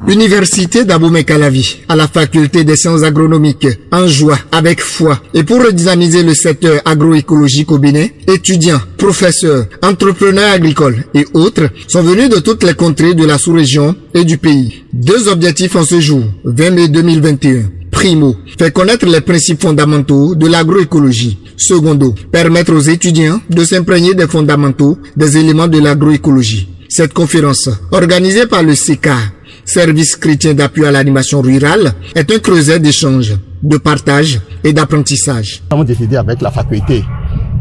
Université d'Abomey-Calavi, à la faculté des sciences agronomiques, en joie, avec foi, et pour redynamiser le secteur agroécologique au Bénin, étudiants, professeurs, entrepreneurs agricoles et autres sont venus de toutes les contrées de la sous-région et du pays. 2 objectifs en ce jour, 20 mai 2021. Primo, faire connaître les principes fondamentaux de l'agroécologie. Secondo, permettre aux étudiants de s'imprégner des fondamentaux des éléments de l'agroécologie. Cette conférence, organisée par le CECA, Service chrétien d'appui à l'animation rurale, est un creuset d'échange, de partage et d'apprentissage. Nous avons décidé avec la faculté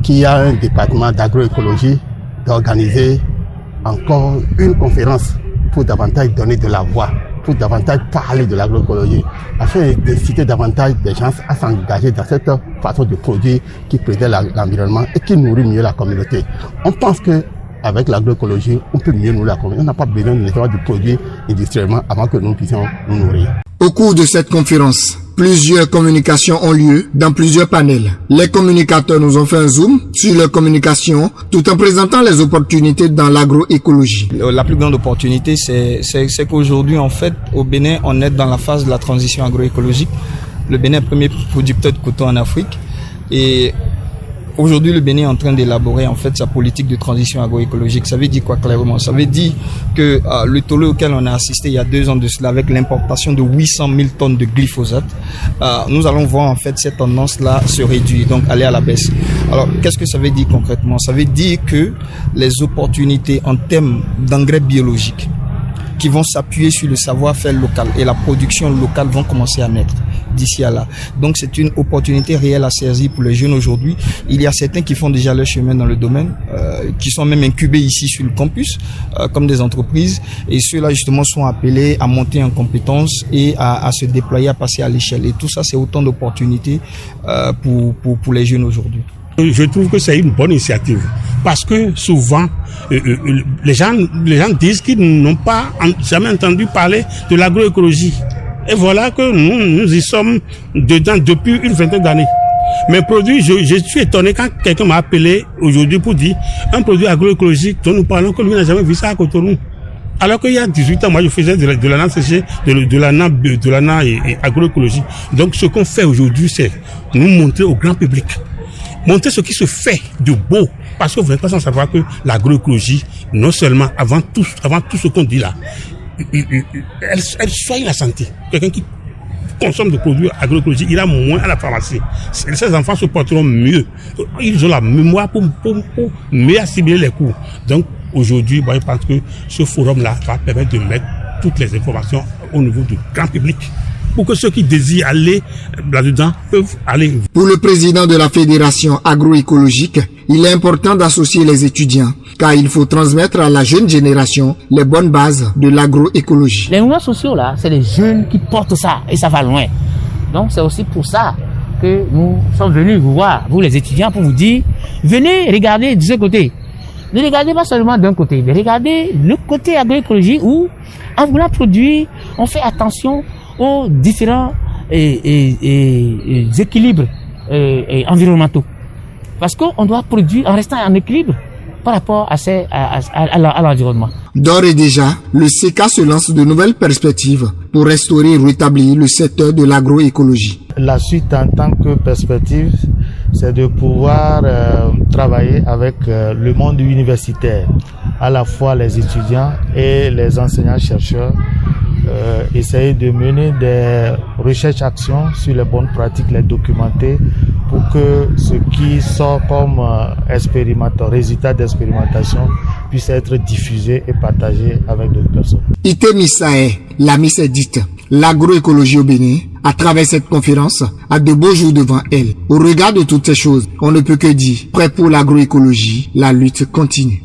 qui a un département d'agroécologie d'organiser encore une conférence pour davantage donner de la voix, pour davantage parler de l'agroécologie, afin d'inciter davantage des gens à s'engager dans cette façon de produire qui préserve l'environnement et qui nourrit mieux la communauté. On pense que avec l'agroécologie, on peut mieux nourrir la communauté. On n'a pas besoin de produire industriellement avant que nous puissions nous nourrir. Au cours de cette conférence, plusieurs communications ont lieu dans plusieurs panels. Les communicateurs nous ont fait un zoom sur leur communication tout en présentant les opportunités dans l'agroécologie. La plus grande opportunité, c'est qu'aujourd'hui, en fait, au Bénin, on est dans la phase de la transition agroécologique. Le Bénin est le premier producteur de coton en Afrique. Et aujourd'hui, le Bénin est en train d'élaborer en fait sa politique de transition agroécologique. Ça veut dire quoi clairement? Ça veut dire que le tollé auquel on a assisté il y a 2 ans de cela, avec l'importation de 800 000 tonnes de glyphosate, nous allons voir en fait cette tendance-là se réduire, donc aller à la baisse. Alors, qu'est-ce que ça veut dire concrètement? Ça veut dire que les opportunités en termes d'engrais biologiques qui vont s'appuyer sur le savoir-faire local et la production locale vont commencer à naître d'ici à là. Donc c'est une opportunité réelle à saisir pour les jeunes aujourd'hui. Il y a certains qui font déjà leur chemin dans le domaine, qui sont même incubés ici sur le campus, comme des entreprises, et ceux-là justement sont appelés à monter en compétences et à se déployer, à passer à l'échelle. Et tout ça, c'est autant d'opportunités pour les jeunes aujourd'hui. Je trouve que c'est une bonne initiative parce que souvent les gens disent qu'ils n'ont pas jamais entendu parler de l'agroécologie. Et voilà que nous y sommes dedans depuis une vingtaine d'années. Mes produits, je suis étonné quand quelqu'un m'a appelé aujourd'hui pour dire un produit agroécologique dont nous parlons que lui n'a jamais vu ça à Cotonou. Alors qu'il y a 18 ans, moi je faisais de l'ANA séché, de l'ANA et agroécologie. Donc ce qu'on fait aujourd'hui, c'est nous montrer au grand public. Montrer ce qui se fait de beau, parce que vous n'êtes pas sans savoir que l'agroécologie, non seulement avant tout ce qu'on dit là, elle soigne la santé. Quelqu'un qui consomme des produits agroécologiques, il a moins à la pharmacie. Ces enfants se porteront mieux. Ils ont la mémoire pour mieux assimiler les cours. Donc aujourd'hui, moi, je pense que ce forum-là va permettre de mettre toutes les informations au niveau du grand public, pour que ceux qui désirent aller là-dedans peuvent aller. Pour le président de la Fédération agroécologique, il est important d'associer les étudiants, car il faut transmettre à la jeune génération les bonnes bases de l'agroécologie. Les mouvements sociaux, là, c'est les jeunes qui portent ça, et ça va loin. Donc c'est aussi pour ça que nous sommes venus vous voir, vous les étudiants, pour vous dire, venez regarder de ce côté. Ne regardez pas seulement d'un côté, mais regardez le côté agroécologie où, en voulant produire, on fait attention aux différents équilibres environnementaux. Parce qu'on doit produire en restant en équilibre par rapport à l'environnement. D'ores et déjà, le CECA se lance de nouvelles perspectives pour restaurer et rétablir le secteur de l'agroécologie. La suite en tant que perspective, c'est de pouvoir travailler avec le monde universitaire, à la fois les étudiants et les enseignants-chercheurs, essayer de mener des recherches-actions sur les bonnes pratiques, les documenter pour que ce qui sort comme résultat d'expérimentation puisse être diffusé et partagé avec d'autres personnes. Ité Misae, la Miss est dite, l'agroécologie au Bénin, à travers cette conférence, a de beaux jours devant elle. Au regard de toutes ces choses, on ne peut que dire, prêt pour l'agroécologie, la lutte continue.